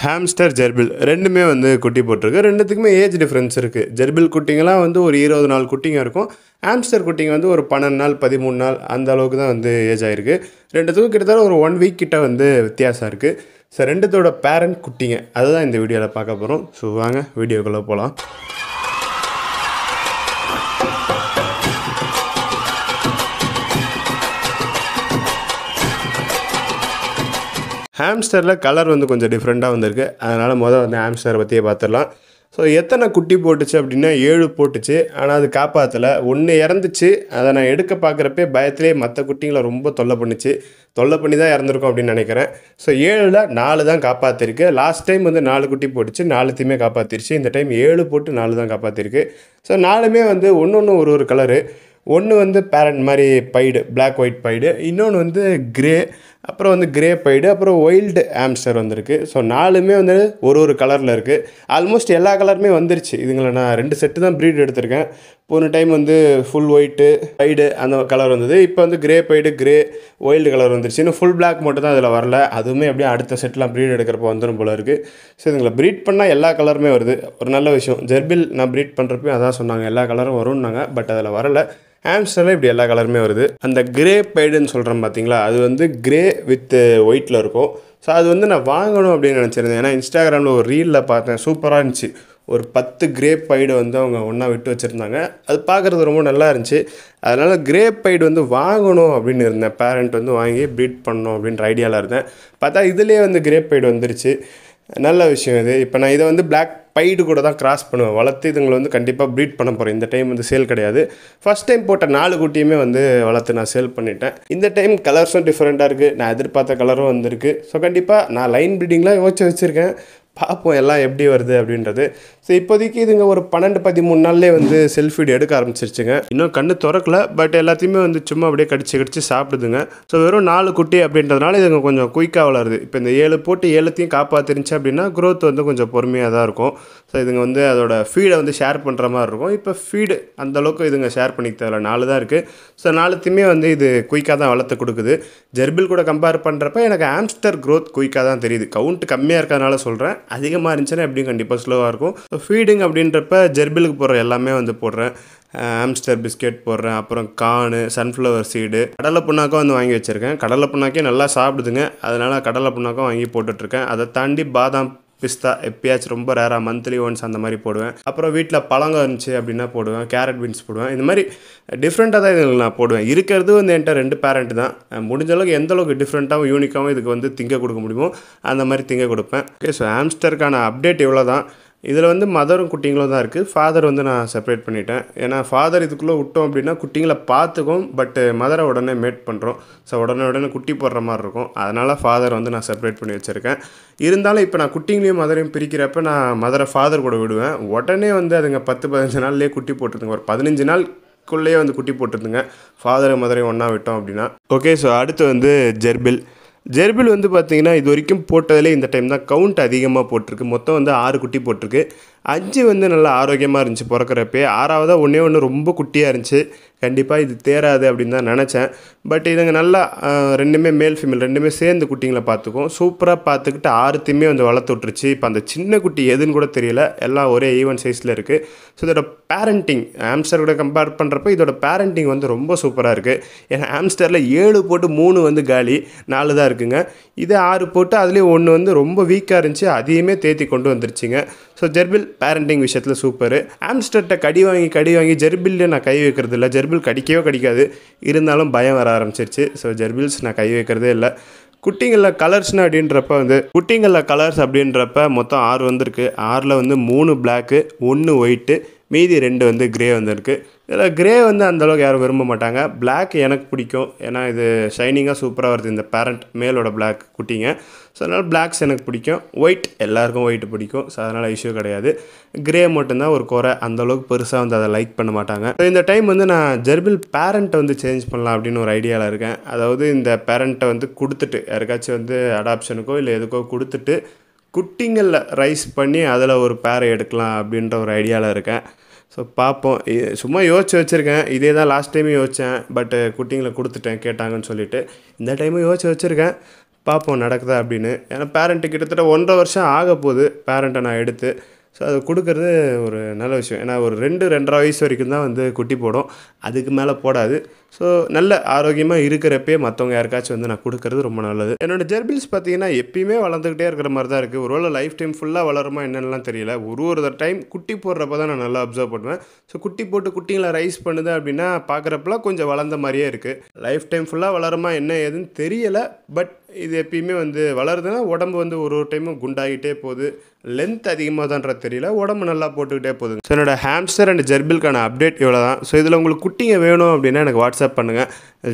Hamster, ஜெர்பில் ரெண்டுமே வந்து குட்டி போட்டிருக்கு. ரெண்டுத்துக்குமே ஏஜ் டிஃப்ரென்ஸ் இருக்குது. ஜெர்பில் குட்டிங்கலாம் வந்து ஒரு 20 நாள் குட்டிங்க இருக்கும். ஹாம்ஸ்டர் குட்டிங்க வந்து ஒரு 12 நாள் 13 நாள் அந்த அளவுக்கு தான் வந்து ஏஜ் ஆகிருக்கு. ரெண்டுத்துக்கும் கிட்டத்தட்ட ஒரு 1 வீக் கிட்ட வந்து வித்தியாசம் இருக்குது. ஸோ ரெண்டுத்தோட பேரண்ட் குட்டிங்க அதுதான் இந்த வீடியோவில் பார்க்க போகிறோம். ஸோ வாங்க வீடியோக்குள்ளே போகலாம். ஹாம்ஸ்டரில் கலர் வந்து கொஞ்சம் டிஃப்ரெண்ட்டாக வந்திருக்கு. அதனால் வந்து ஹாம்ஸ்டரை பற்றியே பார்த்துடலாம். ஸோ எத்தனை குட்டி போட்டுச்சு அப்படின்னா 7 போட்டுச்சு. ஆனால் அது காப்பாற்றலை. 1 இறந்துச்சு. அதை நான் எடுக்க பார்க்குறப்பே பயத்திலே மற்ற குட்டிங்களை ரொம்ப தொல்லை பண்ணி தான் இறந்துருக்கும் அப்படின்னு நினைக்கிறேன். ஸோ 7ல் 4 தான் காப்பாற்றிருக்கு. லாஸ்ட் டைம் வந்து 4 குட்டி போட்டுச்சு, 4த்தையுமே காப்பாற்றிருச்சு. இந்த டைம் 7 போட்டு 4 தான் காப்பாற்றிருக்கு. ஸோ 4மே வந்து ஒன்று ஒரு கலரு. ஒன்று வந்து பேரண்ட் மாதிரி பைடு, பிளாக் ஒயிட் பைடு, இன்னொன்று வந்து கிரே, அப்புறம் வந்து கிரே பைடு, அப்புறம் ஒயில்டு ஹாம்ஸ்டர் வந்திருக்கு. ஸோ 4மே வந்து ஒரு கலரில் இருக்குது. ஆல்மோஸ்ட் எல்லா கலருமே வந்துருச்சு. இதுங்களை நான் 2 செட்டு தான் ப்ரீட் எடுத்திருக்கேன். போன டைம் வந்து ஃபுல் ஒயிட்டு பைடு அந்த கலர் வந்தது. இப்போ வந்து grey Baidu, grey wild colour வந்துருச்சு. இன்னும் ஃபுல் பிளாக் மட்டும் தான் அதில் வரல. அதுவுமே அப்படியே அடுத்த செட்லாம் ப்ரீட் எடுக்கிறப்போ வந்துடும் போல இருக்குது. ஸோ இதுங்களை ப்ரீட் பண்ணால் எல்லா கலருமே வருது. ஒரு நல்ல விஷயம். ஜெர்பில் நான் ப்ரீட் பண்ணுறப்பையும் அதான் சொன்னாங்க, எல்லா கலரும் வரும்னாங்க. பட் அதில் வரலை. ஹாம்ஸ்டரில் இப்படி எல்லா கலருமே வருது. அந்த கிரே பைடுன்னு சொல்கிறேன் பார்த்தீங்களா, அது வந்து கிரே வித் ஒயிட்டில் இருக்கும். ஸோ அது வந்து நான் வாங்கணும் அப்படின்னு நினச்சிருந்தேன். ஏன்னா இன்ஸ்டாகிராமில் ஒரு ரீலில் பார்த்தேன், சூப்பராக இருந்துச்சு. ஒரு 10 கிரே பைடு வந்து அவங்க ஒன்றா விட்டு வச்சுருந்தாங்க. அது பார்க்குறது ரொம்ப நல்லா இருந்துச்சு. அதனால் கிரே பைடு வந்து வாங்கணும் அப்படின்னு இருந்தேன். பேரண்ட் வந்து வாங்கி ப்ரீட் பண்ணணும் அப்படின்ற ஐடியாவில் இருந்தேன். பார்த்தா இதிலே வந்து கிரே பைடு வந்துருச்சு. நல்ல விஷயம் இது. இப்போ நான் இதை வந்து பிளாக் பைடு கூட தான் கிராஸ் பண்ணுவேன். வளர்த்து இதுங்களை வந்து கண்டிப்பாக ப்ரீட் பண்ண போகிறேன். இந்த டைம் வந்து சேல் கிடையாது. ஃபஸ்ட் டைம் போட்ட 4 குட்டியுமே வந்து வளர்த்து நான் சேல் பண்ணிட்டேன். இந்த டைம் கலர்ஸும் டிஃப்ரெண்ட்டாக இருக்குது. நான் எதிர்பார்த்த கலரும் வந்திருக்கு. ஸோ கண்டிப்பாக நான் லைன் ப்ரீடிங்லாம் யோசிச்சு வச்சுருக்கேன். பார்ப்போம் எல்லாம் எப்படி வருது அப்படின்றது. ஸோ இப்போதைக்கு இதுங்க ஒரு 12-13 நாள்லேயே வந்து செல்ஃப் ஃபீட் எடுக்க ஆரம்பிச்சிருச்சுங்க. இன்னும் கண்ணு திறக்கல, பட் எல்லாத்தையுமே வந்து சும்மா அப்படியே கடிச்சு சாப்பிடுதுங்க. ஸோ வெறும் 4 குட்டி அப்படின்றதுனால இதுங்க கொஞ்சம் குயிக்காக வளருது. இப்போ இந்த 7 போட்டு 7த்தையும் காப்பாற்றிருந்துச்சு அப்படின்னா க்ரோத் வந்து கொஞ்சம் பொறுமையாக தான் இருக்கும். ஸோ இதுங்க வந்து அதோட ஃபீடை வந்து ஷேர் பண்ணுற மாதிரி இருக்கும். இப்போ ஃபீடு அந்தளவுக்கு இதுங்க ஷேர் பண்ணிக்க தேவையில்ல. 4 தான் இருக்குது. ஸோ 4த்தையுமே வந்து இது குயிக்காக தான் வளர்த்து கொடுக்குது. ஜெர்பில் கூட கம்பேர் பண்ணுறப்ப எனக்கு ஹாம்ஸ்டர் க்ரோத் குயிக்காக தான் தெரியுது. கவுண்ட் கம்மியாக இருக்கிறதுனால சொல்கிறேன். அதிகமாக இருந்துச்சுன்னா எப்படியும் கண்டிப்பாக ஸ்லோவாக இருக்கும். ஸோ ஃபீடிங் அப்படின்றப்ப ஜெர்பிலுக்கு போடுற எல்லாமே வந்து போடுறேன். ஹாம்ஸ்டர் பிஸ்கெட் போடுறேன், அப்புறம் கார்னு, சன்ஃப்ளவர் சீடு, கடலை புண்ணாக்கும் வந்து வாங்கி வச்சுருக்கேன். கடலை புண்ணாக்கே நல்லா சாப்பிடுதுங்க. அதனால் கடலை புண்ணாக்கும் வாங்கி போட்டுட்ருக்கேன். அதை தாண்டி பாதாம், பிஸ்தா எப்பயாச்சும் ரொம்ப ரேராக மந்த்லி ஒன்ஸ் அந்த மாதிரி போடுவேன். அப்புறம் வீட்டில் பழங்க இருந்துச்சு அப்படின்னா போடுவேன். கேரட் பீன்ஸ் போடுவேன். இந்த மாதிரி டிஃப்ரெண்ட்டாக தான் இதில் நான் போடுவேன். இருக்கிறது வந்து என்கிட்ட 2 பேரண்ட் தான். முடிஞ்ச அளவுக்கு எந்த அளவுக்கு டிஃப்ரெண்ட்டாகவும் யூனிக்காகவும் இதுக்கு வந்து திங்க கொடுக்க முடியுமோ அந்த மாதிரி திங்க கொடுப்பேன். ஓகே, ஸோ ஹாம்ஸ்டருக்கான அப்டேட் இவ்வளோ தான். இதில் வந்து மதரும் குட்டிங்களும் தான் இருக்குது. ஃபாதர் வந்து நான் செப்பரேட் பண்ணிட்டேன். ஏன்னா ஃபாதர் இதுக்குள்ளே விட்டோம் அப்படின்னா குட்டிங்களை பார்த்துக்கும், பட் மதரை உடனே மேட் பண்ணுறோம். ஸோ உடனே குட்டி போடுற மாதிரி இருக்கும். அதனால் ஃபாதர் வந்து நான் செப்பரேட் பண்ணி வச்சுருக்கேன். இருந்தாலும் இப்போ நான் குட்டிங்களையும் மதரையும் பிரிக்கிறப்ப நான் மதரை ஃபாதர் கூட விடுவேன். உடனே வந்து அதுங்க 10-15 நாள்லேயே குட்டி போட்டுருதுங்க. ஒரு 15 நாளுக்குள்ளேயே வந்து குட்டி போட்டுருதுங்க ஃபாதர் மதரையும் ஒன்றா விட்டோம் அப்படின்னா. ஓகே, ஸோ அடுத்து வந்து ஜெர்பில் வந்து பார்த்திங்கன்னா இது வரைக்கும் போட்டதிலே இந்த டைம் தான் கவுண்ட் அதிகமாக போட்டிருக்கு. மொத்தம் வந்து 6 குட்டி போட்டிருக்கு. 5 வந்து நல்லா ஆரோக்கியமாக இருந்துச்சு பிறக்கிறப்பே. 6ஆவதாக ஒன்றே ரொம்ப குட்டியாக இருந்துச்சு. கண்டிப்பாக இது தேராது அப்படின்னு தான் நினச்சேன். பட் இதுங்க நல்லா 2மே மேல் ஃபீமேல் 2மே சேர்ந்து குட்டிங்களை பார்த்துக்கும். சூப்பராக பார்த்துக்கிட்டு 6த்தையுமே வந்து வளர்த்து விட்டுருச்சு. இப்போ அந்த சின்ன குட்டி எதுன்னு கூட தெரியல. எல்லாம் ஒரே ஈவன் சைஸில் இருக்குது. ஸோ இதோட பேரண்டிங் ஹாம்ஸ்டர் கூட கம்பேர் பண்ணுறப்ப இதோட பேரண்டிங் வந்து ரொம்ப சூப்பராக இருக்குது. ஏன்னா ஹாம்ஸ்டரில் 7 போட்டு 3 வந்து காலி, 4 தான் இருக்குங்க. இதே 6 போட்டு அதுலேயும் 1 வந்து ரொம்ப வீக்காக இருந்துச்சு. அதையுமே தேத்தி கொண்டு வந்துருச்சுங்க. ஸோ ஜெர்பில் பேரண்டிங் விஷயத்தில் சூப்பர். ஹாம்ஸ்டர்கிட்ட கடி வாங்கி ஜெர்பில்லே நான் கை வைக்கிறது இல்லை. ஜெர்பில் கடிக்கவே கடிக்காது. இருந்தாலும் பயம் வர ஆரம்பிச்சிருச்சு. ஸோ ஜெர்பில்ஸ் நான் கை வைக்கிறதே இல்லை. குட்டிங்களில் கலர்ஸ்னு குட்டிங்களில் கலர்ஸ் அப்படின்றப்ப மொத்தம் 6 வந்திருக்கு. 6ல் வந்து 3 பிளாக்கு, 1 ஒயிட்டு, மீதி 2 வந்து கிரே வந்திருக்கு. இதில் கிரே வந்து அந்தளவுக்கு யாரும் விரும்ப மாட்டாங்க. பிளாக் எனக்கு பிடிக்கும். ஏன்னா இது ஷைனிங்காக சூப்பராக வருது இந்த பேரண்ட் மேலோட பிளாக் குட்டிங்க. ஸோ அதனால் பிளாக்ஸ் எனக்கு பிடிக்கும். ஒயிட் எல்லாருக்கும் ஒயிட் பிடிக்கும். ஸோ அதனால் இஷ்யூ கிடையாது. கிரே மட்டும்தான் ஒரு குறை. அந்தளவுக்கு பெருசாக வந்து அதை லைக் பண்ண மாட்டாங்க. ஸோ இந்த டைம் வந்து நான் ஜெர்பில் பேரண்ட்டை வந்து சேஞ்ச் பண்ணலாம் அப்படின்னு ஒரு ஐடியாவில் இருக்கேன். அதாவது இந்த பேரண்ட்டை வந்து கொடுத்துட்டு யாருக்காச்சும் வந்து அடாப்ஷனுக்கோ இல்லை எதுக்கோ கொடுத்துட்டு குட்டிங்களில் ரைஸ் பண்ணி அதில் ஒரு பேரை எடுக்கலாம் அப்படின்ற ஒரு ஐடியாவில் இருக்கேன். ஸோ பார்ப்போம். சும்மா யோசிச்சு வச்சுருக்கேன். இதே தான் லாஸ்ட் டைமும் யோசித்தேன். பட் குட்டிங்களை கொடுத்துட்டேன் கேட்டாங்கன்னு சொல்லிவிட்டு. இந்த டைமும் யோசிச்சு வச்சுருக்கேன். பார்ப்போம் நடக்குதா அப்படின்னு. ஏன்னா பேரண்ட்டு கிட்டத்தட்ட 1.5 வருஷம் ஆக போகுது பேரண்ட்டை நான் எடுத்து. ஸோ அது கொடுக்கறது ஒரு நல்ல விஷயம். ஏன்னா ஒரு 2, 2.5 வயசு வரைக்கும் தான் வந்து குட்டி போடும். அதுக்கு மேலே போடாது. ஸோ நல்ல ஆரோக்கியமாக இருக்கிறப்பயே மற்றவங்க யாருக்காச்சும் வந்து நான் கொடுக்கறது ரொம்ப நல்லது. என்னோடய ஜெர்பில்ஸ் பார்த்தீங்கன்னா எப்பயுமே வளர்ந்துக்கிட்டே இருக்கிற மாதிரி தான் இருக்குது. ஒருவேளை லைஃப் டைம் ஃபுல்லாக வளருமா என்னென்னலாம் தெரியல. ஒரு டைம் குட்டி போடுறப்ப தான் நான் நல்லா அப்சர்வ் பண்ணுவேன். ஸோ குட்டி போட்டு குட்டிங்களை ரைஸ் பண்ணுது அப்படின்னா பார்க்குறப்பெல்லாம் கொஞ்சம் வளர்ந்த மாதிரியே இருக்குது. லைஃப் டைம் ஃபுல்லாக வளருமா என்ன ஏதுன்னு தெரியலை. பட் இது எப்பயுமே வந்து வளருதுன்னா உடம்பு வந்து ஒரு டைமும் குண்டாகிட்டே போகுது. லென்த் அதிகமாக தான்றது தெரியல, உடம்பு நல்லா போட்டுக்கிட்டே போகுது. ஸோ என்னோடய ஹாம்ஸ்டர் அண்ட் ஜெர்பில்கான அப்டேட் இவ்வளோ தான். ஸோ இதில் உங்களுக்கு குட்டிங்க வேணும் அப்படின்னா எனக்கு வாட்ஸ்அப் பண்ணுங்கள்.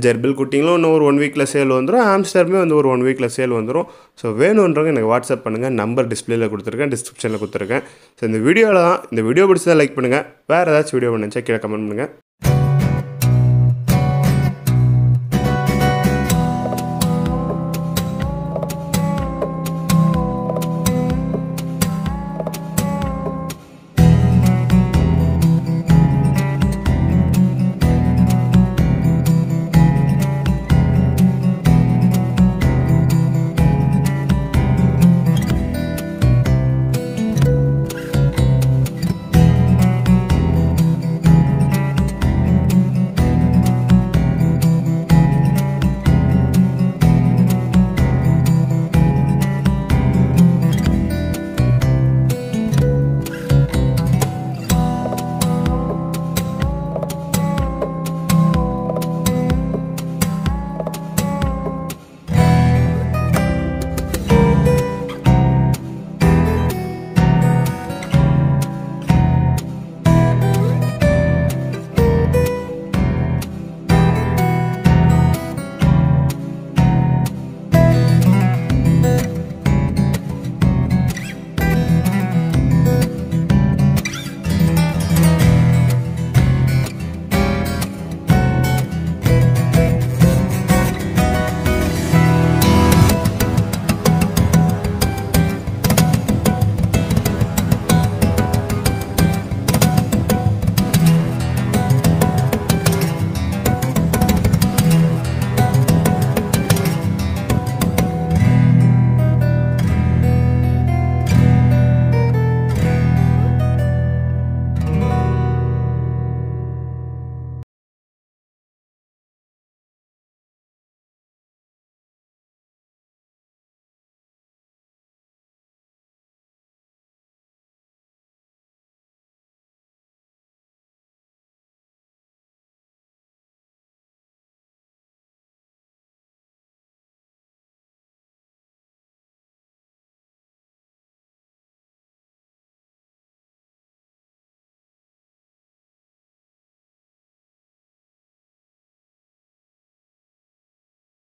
ஜெர்பில் குட்டிங்களும் இன்னும் ஒரு 1 வீக்கில் சேல் வந்துடும். ஹாம்ஸ்டருமே வந்து ஒரு 1 வீக்கில் சேல் வந்துடும். ஸோ வேணுன்றவங்க எனக்கு வாட்ஸ்அப் பண்ணுங்கள். நம்பர் டிஸ்பிளேயில் கொடுத்துருக்கேன், டிஸ்கிரிப்ஷனில் கொடுத்துருக்கேன். ஸோ இந்த வீடியோவில் தான். இந்த வீடியோ பிடிச்சதா லைக் பண்ணுங்கள். வேறு ஏதாச்சும் வீடியோ பண்ணுச்சா கீழே கமெண்ட் பண்ணுங்கள்.